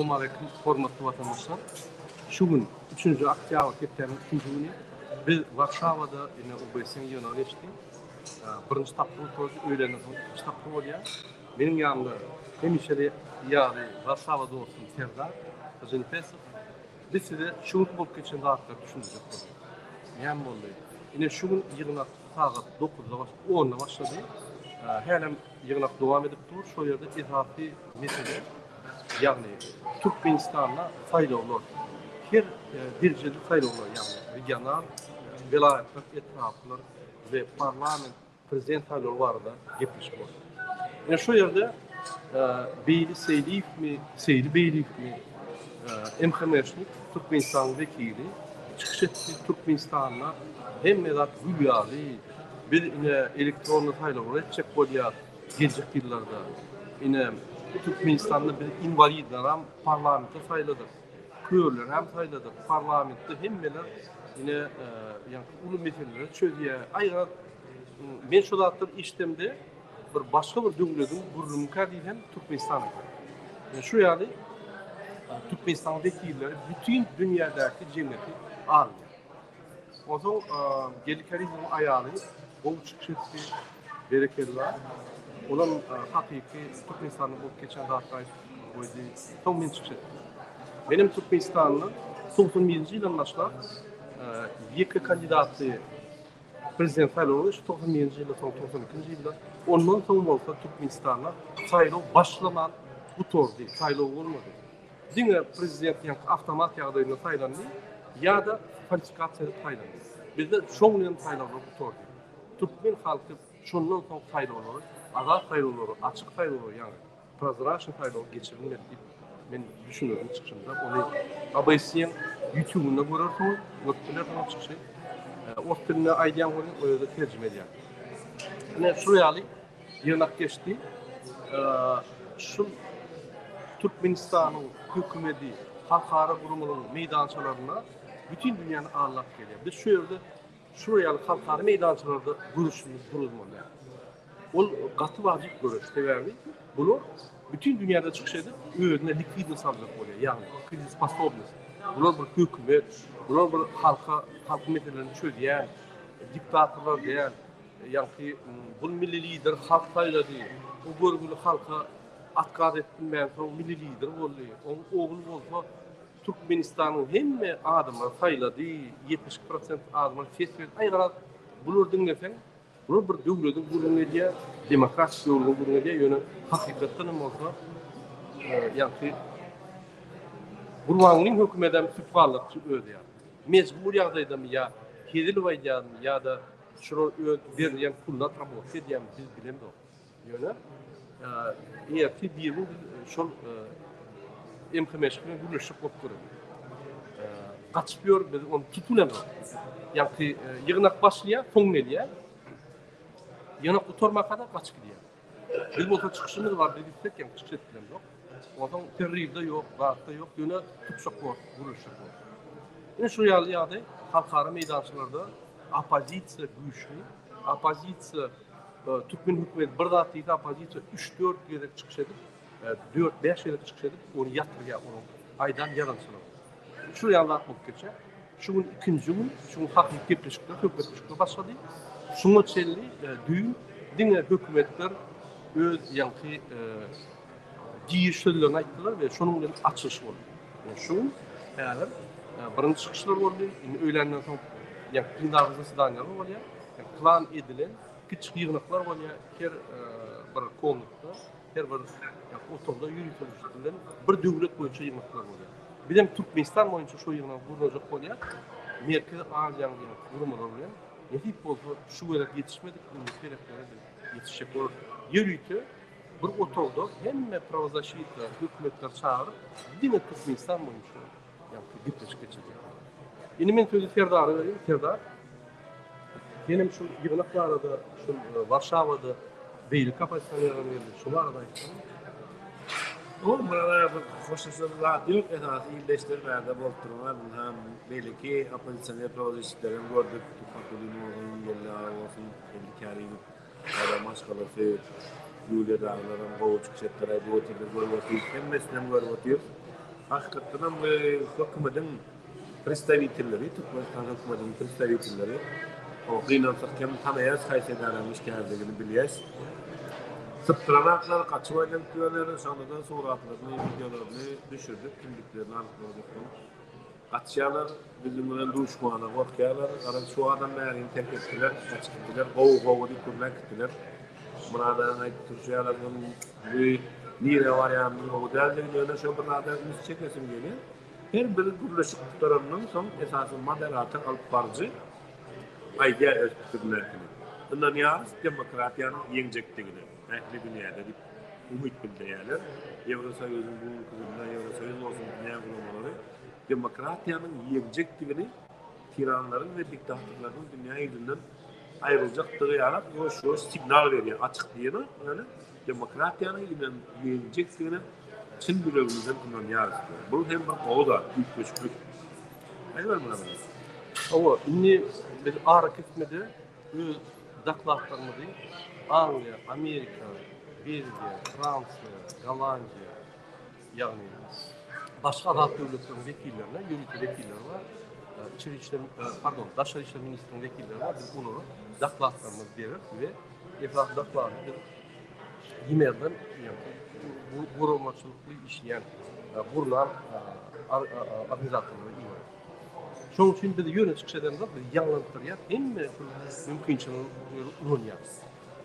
Assalamu alaikum hormatly vatandaşlar. Şu gün 3. oktyabr ketkänin 2-nji güni biz Warşawada ine OBS'nin ýygyna geçdik. Birinji tapyr közi öýlenden soň ikinji tapyr bolýar. Meniň ýanymda hemişe ýaly Warşawa dostum Serdar Zenpesov. Biz size şu gün bolup geçen wagtlar düşündirjek bolduk. Ýa boldy. Ine şu gün ýygyna saat 9-da 10-da başlady. Hälem ýygyna dowam edip dur. Şol ýerde ezafi mesele ýagny Türkmenistanda saýlawlar. Her derejeli saýlawlar ýagny regional, vilayatlar, etraplar we parlament, prezident saýlawlary barada gepleşip boldy. Ýa şol ýerde beýli seýlikmi, seýli beýlikmi, emhemleşlik Türkmenistan vekili çıkış etdi. Türkmenistan'a hem medat güýýäli bir elektronly saýlawlar etjek bolýar gelecek ýyllarda. Ine Türkmenistan'da bir invalidler hem parlamentte saýladyk. Köýler hem saýladyk. Parlamentde hemmeler ine ýa-ni uly meseleleri çözýär. Aýra men şu zatlar işlemde bir başga bir döwletiň gurulmka diýen Türkmenistana. Şu ýaly Türkmenistan vekilleri bütün dünyadaki cemiyeti alıyor. O zaman gelikerizm ayağı o çıkıştı berekeler. Olan hakiki Türkmenistan'ın bu geçen hafta oydu. Tam min çıkıştı. Benim Türkmenistan'ın 91-nji ýylyň başlap iki kandidatı prezident saýlawy 91-nji ýylda 92-nji ýylda ondan soň bolsa Türkmenistan'a saýlaw başlanan bu tordy saýlaw bolmady. Diňe prezident ýa awtomat ýagdaýynda saýlandy ýa-da falsifikasiýa saýlandy. Bizde şoňdan saýlawlar tordy. Türkmen halky şondan soň saýlawlary, azat saýlawlary, açyk saýlawlary ýa-ni prozraşny saýlaw geçirilmedi diýip men düşünýärim çykşymda. Ony ABS-ň YouTube-unda görersiň, noktalar çykşy. O tilini aýdýan bolan o ýerde terjime edýär. Ine şu ýaly ýynak geçdi. Şu Türkmenistan'ın hükümeti halkara gurumlaryň meydançalaryna bütün dünýäni arlap gelýär. Biz şu ýerde şuraya halkara meydançalarda görüşimiz bulunmaly. Ol gaty wajyp görüş sebäbi bular bütün dünýäde çykyş edip özüne likvidni saldyk bolýar. Ýagny kredispassobность. Bular bir hökümet, bular bir halk meselelerini çözýän diktatorlar diýen, ýa-ni bu milli lider halk saýlady. Bu görgüli halka atkaz etmän soň milli lider boldy. Oğul bolsa Türkmenistan'ın hemme adamlar saýlady, 70% adamlar fesipet aýgarat bular diňleseň, bular bir döwletiň gurulmagy, demokratik ýolga gurulmagy ýöne hakykatdan bolsa ýa-ni Gurbanlyň hökümetem süpgarlyk ödýär. Mecbur ýagdaýda ýa kedil waýdan ýa-da şuro berýän pullar tabok edýän biz bilemdik. Ýöne ýa-ki bir şol emhemeşkine gürleşip bolup görýär. Gaçpýor biz onu tutunamak. Ýa-ki ýygnak başlaýar, soň edýär. Ýygnak utarmaka da gaçyp gidýär. Biz bolsa çykyşymyz bar diýip ýa çykyş etdiler ýok. Odan terribde ýok, wagtda ýok, ýöne tutuşak bor, gürleşip bor. Ine şu ýaly halkara meydançalarda opozisiýa güýçli, opozisiýa Türkmen hükümeti bir zat diýdi, opozisiýa 3-4 ýere çykyş edip 4-5 ýere çykyş edip onu ýatyrýar, onu aýdan ýarançylar. Şu ýalda bolup geçer. Şu gün 2-nji gün, şu hakyky gepleşikler hökümetler başlady. Şuňa çelli düýün diňe hökümetler öz ýa-ni diýişlerini aýtdylar we şonuň bilen açyş boldy. Şu ýaly birinji çykyşlar boldy. Öýlenden soň ýa pindagymyz Daniýal bolýar. Plan edilen kiçik ýygnaklar bolýar. Her bir konukda, her bir otogda ýürütülen bir döwlet boýunça ýygnaklar bolýar. Bizim Türkmenistan boýunça şu ýygnak gurulajak bolýar. Merkezi Aziýanyň gurulmalar bilen ýetip bolsa şu gerek ýetişmedik, ümmetlerlere ýetişjek bolar. Ýürütü bir otogda hemme pravozащитler, hökümetler çağırıp diňe Türkmenistan boýunça ýa-ni gepleşip geçirýär. Indi men sözü Serdara berýär. Serdar benim şu ýygnaklarda şu Warşawada beýli kapasitelerini berdi. Şu barada aýtdym. O burada hoşlanılan yok esas iyileştirmede bolup durýar. Hem belki opozisiýa prozeslerini gördük. Fakulynlygyň ýyllar bolsun, Karim, Başgalasy, Ýuliýa Dağlaryň gowy çykşetlere bu oturda görüp hemmesini görüp Hakikaten bu hükümetin представителleri, Türkmenistan hükümetinin представителleri o kıynansakken tanıyaz kaysedarlamış geldiğini biliyoruz. Sıptıranaklar kaçıvaydın tüyeleri sonradan suratlarını, videolarını düşürdük, kimliklerini anlatmadık. Kaçıyalar, bizim bilen duşmana korkuyalar, şu adamların terk ettiler, kaç gittiler, govu dikurlar gittiler. Buradan ait Türkçelerden bu nire var yani o derdi öyle şu buradan biz çekesim geliyor. Her bir birleşik tutarının son esasın moderatör alıp barcı ayga öztürlerdi. Bundan yaz demokratiyanın yenecektiğini, ehli dünyada bir umut bildirirler. Yevrosoyuzun bu kızında Yevrosoyuz olsun dünya kurumları demokratiyanın yenecektiğini tiranların ve diktatörlerin dünya yüzünden ayrılacaktığı yarat yoş signal veriyor açık diye yani demokratiyanın yenecektiğini Çin bölümümüzden bundan yarısı. Bu hem bak o da büyük köşklük. Hayır mı bana? Ama inni bir ara kesmedi. Öz daklatlarını değil. Anglia, Amerika, Belgiya, Fransa, Gollandiya yani başka Arap devletlerinin vekillerine, yönetim vekilleri var. Dışişleri İşler Ministrinin vekilleri var. Biz bunu daklatlarımız verir ve etrafı daklarını yemerden bu vurulmaçılıklı işleyen vurulan organizasyonları iyi var. Şoň üçin biz yönetişiklerden de ýangylyktyrýar, hemme mümkinçiliğini ulanýar.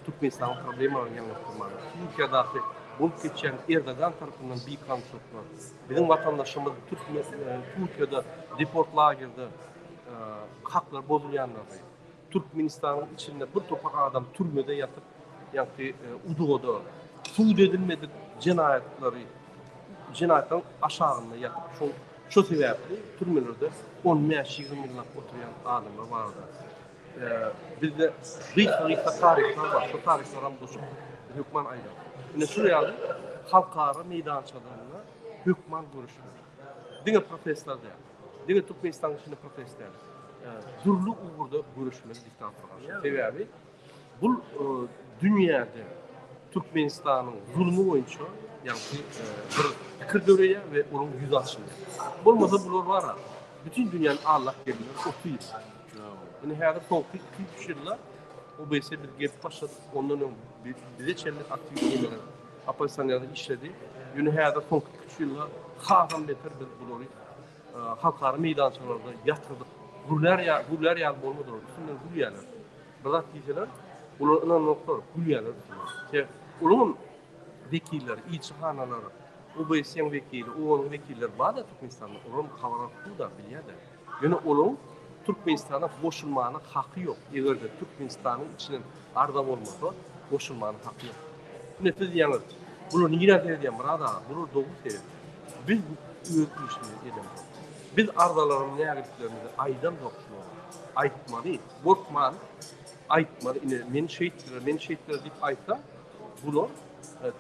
Türkmenistan problemalaryny ýangylyktyrmaly. Türkiýede bolup geçen Erdogan tarapyndan bir kontrol var. Bizim vatandaşymyz Türkiýede deport lagerde haklar bozulýanlar. Türkmenistan'ın içinde bir topak adam türmede yatıp yani udugoda suud edilmedik cinayetten aşağında yatıp şu sebepli türmelerde 10-20 yıllık oturan adamlar vardı. Bizde rıhta tarihler var. Şu tarihlerin dostu hükman ayrı. Yine Suriye'de halkara meydançalarına hükman görüşür. Dine profesörler de. Dine Türkmenistan içinde profesörler. Durlu uğurda görüşmeli diktatörler. Sebebi bu dünyada Türkmenistan'ın zulmü boyunca yani bir fikir döreğe ve onun yüz açılıyor. Olmasa bunlar var. Bütün dünyanın Allah geliyor, otuyor. Yani her son 2-3 yıllar o bir gep başladı. Ondan bize çelik aktiviteler Pakistan'da işledi. Yani her son 2-3 yıllar haram beter biz bunları halkara meydançalarda yatırdık. Güller ya olmadı. Üstünden gül yerler. Bırak diyeceler. Onların noktaları gül yerler. Onun vekilleri, ilçihanaları, OBS'nin vekili, OON'un vekilleri var da Türkmenistan'da. Onun kavramı da biliyor da. Yani onun Türkmenistan'a boşulmanın hakkı yok. Eğer de Türkmenistan'ın içinin ardam olmasa boşulmanın hakkı yok. Nefes yanır. Bunu niye diyeceğim brada? Bunu doğru söylüyor. Biz bu işini edelim. Biz ardaların ne yaptıklarımızı aydan dokuşuyor. Aytmalı, borkmalı, aytmalı. Men şehitler deyip aytsa bunlar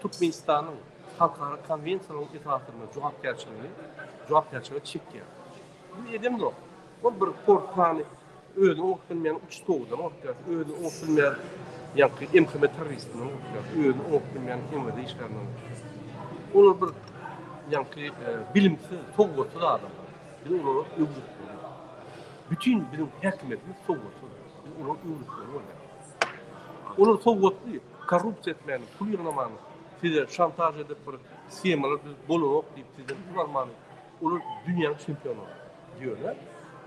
Türkmenistan'ın halkara konvensiyonel itaatına cevap çekiyor. Bu edem yok. Bu bir korkmanı öyle okutulmayan uç doğudan okuyor. Öyle okutulmayan yani emkime teröristini okuyor. Öyle okutulmayan emrede işlerini okuyor. Onlar bir yani bilimsiz, soğuktu da adam. Biz onları öldürüyoruz. Bütün bizim hükümetimiz soğuktu. Biz onları öldürüyoruz. Onlar soğuktu. Korrupsiya etmeni, pul yığnamanı, size şantaj edip bir schemalar biz bolok deyip sizden kullanmanı, onlar dünyanın şampiyonu diyorlar.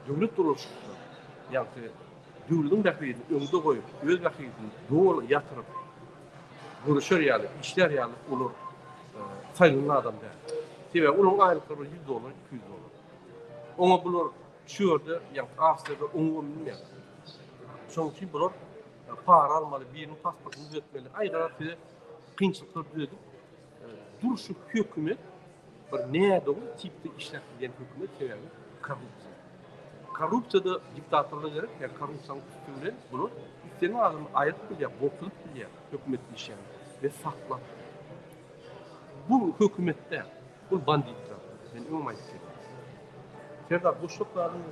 Devlet oluşturdu. Yani devletin vakitini önde koyup, öz vakitini doğru yatırıp, görüşür yani, işler yani olur sayılan adam der. Sebebi onun aylıkları $100, $200. Ama bunlar şu yerde, yani Asya'da 10 milyon. Şunun için bunlar para almalı, birinin pasportunu düzeltmeli. Ayrıca size kıyınçlıklar düzeltip, duruşu hükümet, bir neye doğru tipte işletmeyen hükümet sebebi korrupsiya. Korrupsiyada diktatörler gerek, yani korrupsiyanın üstünde bunu istediğin adamı ayırt biliyor, bokluk biliyor, hükümetin işlerini ve saklar. Bu hükümette, bu banditler, ben umum ayırt ediyorum. Serdar, boşluklarının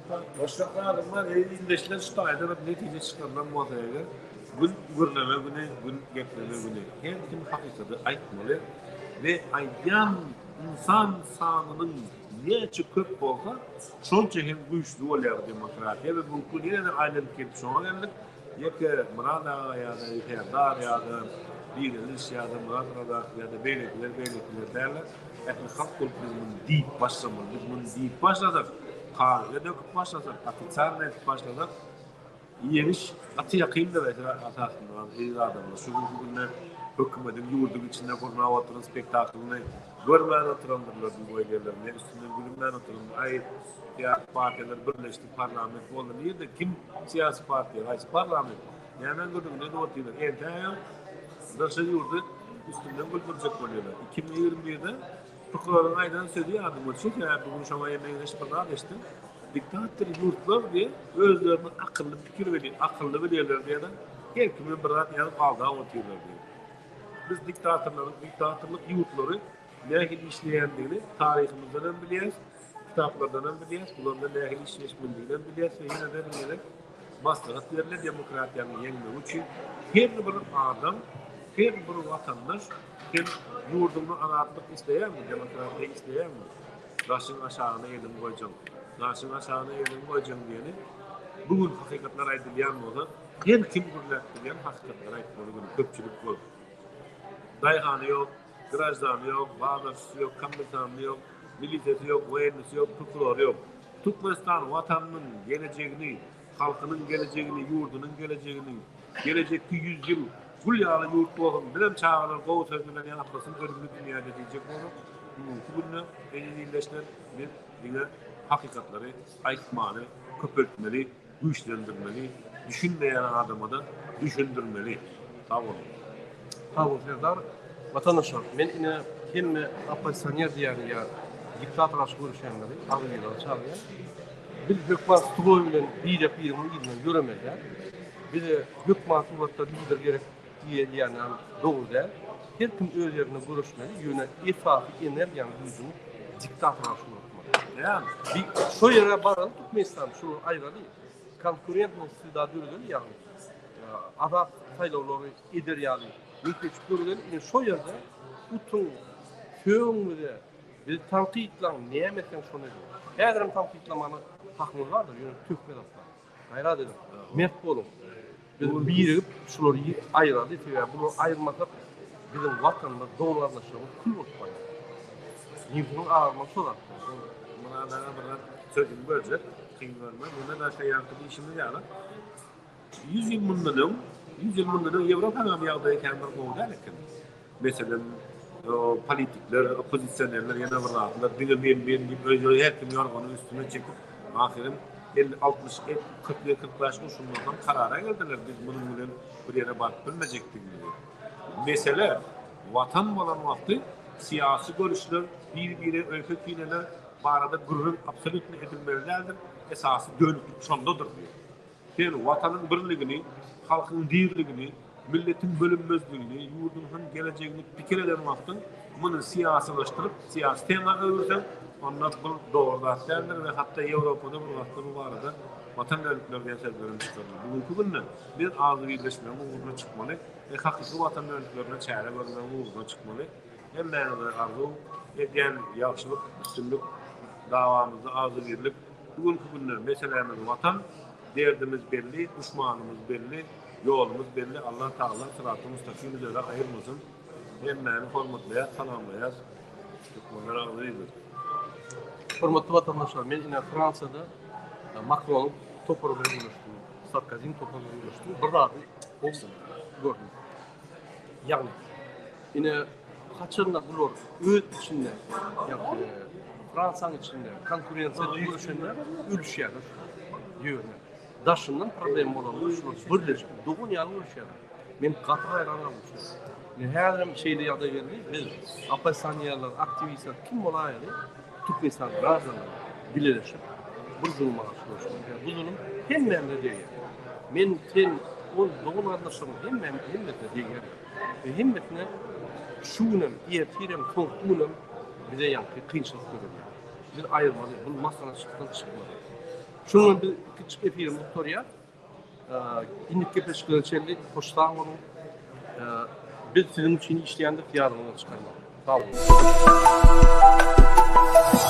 boşluklarının var, İngilizler şüphayda bir netice çıkarılan muhatabeyler. Gün gürleme günü, gün gepleme günü. Her kim hakikati aytmalı ve ayyan insan sanının neçe köp bolsa şonça hem güýçli bolýar demokratiýa we bu ýene aýlanıp gelip şoňa geldik. Ýeke Murada ýa-da Ýerdar ýa-da Biriliş ýa-da Murada ýa-da beýlekler derler. Etli halk kulübünün diýip başlamaly. Biz bunu diýip başladyk. Kağıda döküp başlasak, atıçarla edip başlasak, yeniş, atı yakayım da asasında adamlar. Şu günler hükümetin yurdun içinde kurna oturun spektaklını görmeyen oturandırlar bu bölgelerine. Üstünden gülümden oturun. Ay, siyasi partiler birleşti, parlament oldu. Niye de kim siyasi partiler? Hayır, parlament. Yani ben gördüm, ne de oturuyorlar. Ente nasıl yurdu üstünden gülülecek oluyorlar. 2021'de Tukuların aydan sözü yardım olacak. Yani bugün şama yemeğine şıpırlar geçti. Diktatör yurtlar diye özlerine akıllı fikir veriyor, akıllı veriyorlar diye de her kimin bir rahat yanıp aldığa otuyorlar diye. Biz diktatörlük yurtları nehil işleyendiğini tarihimizden biliyoruz, kitaplardan biliyoruz, bunlardan nehil işleşmediğinden biliyoruz ve yine de bilerek maslahat verilir demokratiyanın yenilmek için her bir adam, her bir vatandaş hem yurdunu anlatmak isteyen mi, demokratiyi isteyen mi? Daşın aşağına elim koyacağım, daşın aşağına elim koyacağım diyeni bugün hakikatler aydılyan olsa her kim gürlettiren hakikatler aydılyan köpçülük olur. Dayhanı yok, grajdanı yok, bağdaşçısı yok, kambetanı yok, militesi yok, mühendisi yok, tutukları yok. Türkmenistan vatanının geleceğini, halkının geleceğini, yurdunun geleceğini, gelecekti 100 yıl Gülyalı yurtlu olun, bilen çağırlar, kovu sözünden yapmasın, ölümlü dünyada diyecek olur. Bugünle elinileşler bir yine hakikatleri ayıkmalı, köpürtmeli, güçlendirmeli, düşünmeyen adamı da düşündürmeli. Sağ olun. Sağ olun Serdar. Vatandaşlar, men ine hem opozisyoner diýen ya diktator aşk görüşenleri, ağırlılar çağırıyor. Bir hükümet tuğu bilen bir ilmen göremezler. Bir de hükümet tuğatta lider gerek diýen doğruda her kim öz yerine görüşmeli, ýöne ifafy energiýany güýjüni diktator aşk görüşmeli. Yani Bir şu yere baran Türkmenistan şu aýraly konkurentning istidadı ölen ýagny azat saýlawlary eder ýaly mükteçip görülen şu yerde utun köňüde bir tanqidlan nämetden şonu häzir tanqidlamany hakmyz bardyr ýöne tökme datlar gaýra dedim mert bolun biz birigip şolary aýrady we bunu aýrmasak bizim watanda doňlarlaşygy kül bolup gaýar. Ýygyň ağarmak solar. buna bir sözüm bölecek, kıyımlarına. Buna da şey yaptı, işimiz yani. 100 yıl bundan Avrupa'nın yağdayken bir konuda alakin. Mesela politikler, opozisyonerler, yana bir rahatlar, bir her kim yorganın üstüne çekip, ahirim 50-60, 40-45 şunlardan karara geldiler. Biz bunun bilen bir yere bakıp bilmeyecektik. Mesela vatan olan vakti siyasi görüşler, bir öykü kineler, barada gururun absolutni edilmelilerdir. Esası dönüklük şondadır diyor. Yani vatanın birligini, halkın dirligini, milletin bölünmezliğini, yurdunun geleceğini fikir eden vaktin bunu siyasilaştırıp, siyasi tema öğürsen onlar bu doğruda derler ve hatta Avrupa'da bu vakti bu arada vatan dönüklükler gençlerden çıkarlar. Bugünkü günle bir ağzı birleşmenin uğruna çıkmalı, hakiki vatan dönüklüklerine çare vermenin uğruna çıkmalı. Hem mənada arzu, ediyen yaxşılık, üstünlük, davamızda ağzı birlik. Bugünkü günler meselemiz vatan, derdimiz belli, düşmanımız belli, yolumuz belli. Allah Teala sırat-ı müstakim üzere ayırmasın. Hem məni hormatlayaq, salamlayaq. Türkmenler ağzı birlik. Hormatly vatandaşlar, men ine Fransada Macron'un toparını görüşdüm. Sarkozy'nin toparını görüşdüm. Bir rahat olsun gördüm. Yani ine kaçırında bulur, öz içinde, yani Fransa'nın içinde, konkurensiya görüşenler ülüşýär. Yöne. Daşından problem bolan şunu birleşip, doğun ýaly ülüşýär. Men gaty gaýran almışım. Häzir şeyde ýagdaý berdi, biz opozisyonerler, aktivistler kim bolaýary? Türkmenistan razılar, birleşip, bir zulma başlaýar. Bu zulüm hemmende diýer. Men sen o doğun ardaşymy hemmete diýer. Ve hemmetine şunun, ertirem, tonktunun bize yankı, kıyınçılık görüyor. Biz ayırmalı, bu masanın çıkmalı. Şunun bir küçük efirim doktorya, indik kepeşkileri çeldi, hoşlan onu, biz sizin için işleyendik, yardımını çıkarmalı. Sağ olun.